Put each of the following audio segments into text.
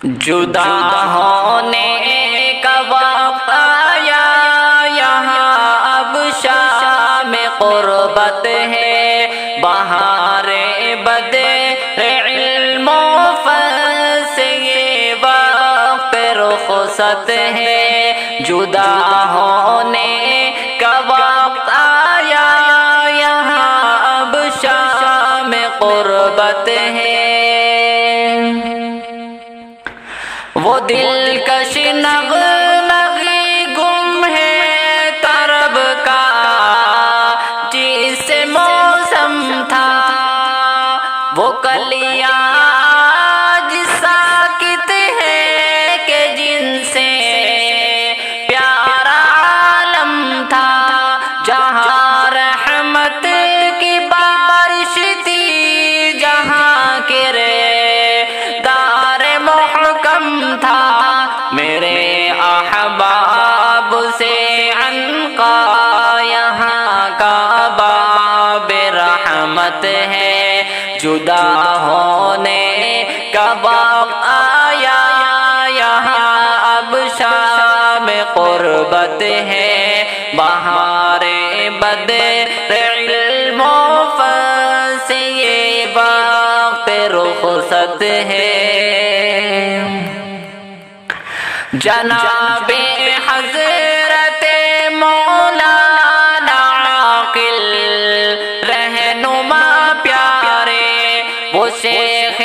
جدا ہونے کا وقت آیا یہاں اب شام قربت ہے، بہار بدر علم و فن سے یہ وقت رخصت ہے۔ جدا ہونے کا وقت آیا یہاں اب شام قربت ہے۔ وہ دلکش نغنغی گم ہے طرب کا جس سے موسم تھا، وہ کلیاں آج ساکت ہے کہ جن سے پیارا عالم تھا، جہاں رحمت کی بارش تھی، جہاں کردار محکم تھا، میرے احباب سے عنقا یہاں کا باب رحمت ہے۔ جدا ہونے کا وقت آیا یہاں اب شام قربت ہے، بہار بدر علم و فن سے یہ وقت رخصت ہے۔ جناب حضرت مولانا عاقل رہنما پیارے، وہ شیخ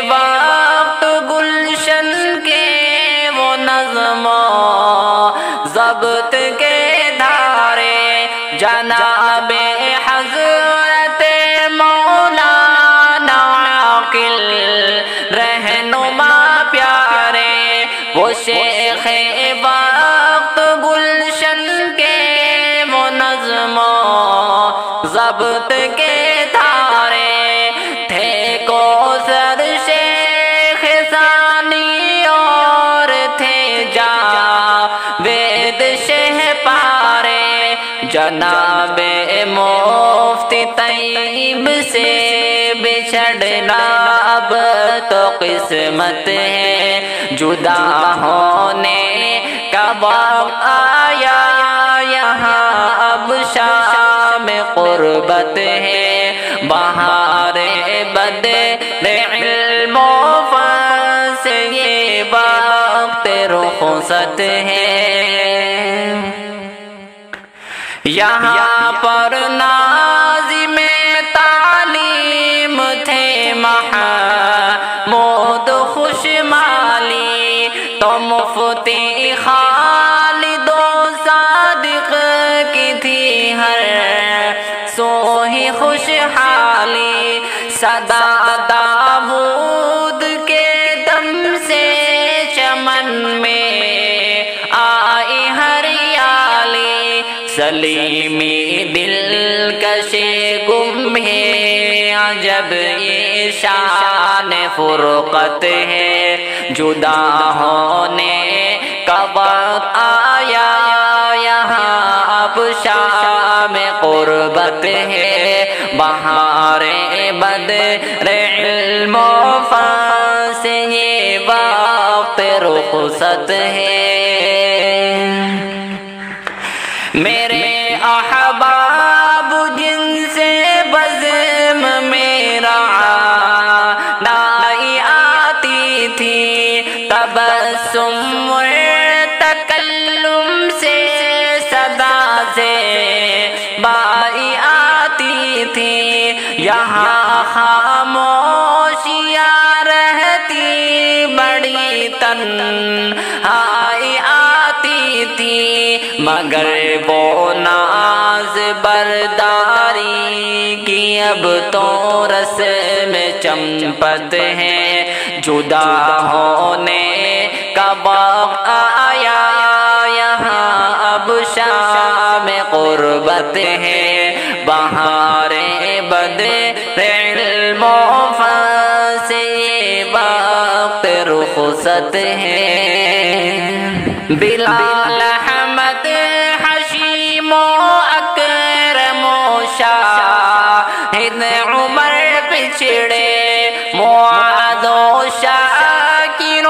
وقت گلشن کے، وہ نظم و ضبط کے دھارے، جناب حضرت مولانا عاقل رہنما پیارے، وہ شیخ وقت گلشن کے، وہ نظم و ضبط کے دھارے تھے، کوثر شیخ ثانی اور تھے جاوید شہ پارے، جناب مفتی طیب سے بچھڑنا اب تو قسمت ہے۔ جدا ہونے کا وقت آیا یہاں اب شام قربت ہے، بہار بدر علم و فن سے یہ وقت رخصت ہے۔ یہاں پر ناظم تعلیم تھے محمود خوشمالی، تو مفتی خالد و صادق کی تھی ہر سو ہی خوشحالی، صدا داؤد کے دم سے چمن میں آئی ہریالی، سلیمی دلکش گم ہے عجب یہ شان فرقت ہے۔ جدا ہونے کا وقت آیا یہاں اب شام قربت ہے، بہار بدر علم و فن سے یہ وقت رخصت ہے۔ میرے احباب جن سے بزم میرا نائی آتی تھی، تبسم تکلم سے صدا سے بائی آتی تھی، یہاں خاموشیاں رہتی بڑی تنہائی آتی تھی، مگر وہ ناز برداری کی اب تو رسم چمپت ہے۔ جدا ہونے کا وقت آیا یہاں اب شام قربت ہے، بہار بدر علم و فن سے یہ وقت رخصت ہے۔ بلال احمد حشیم و اکرم و شاہد عمر پچھڑے، معاذ و شاکر و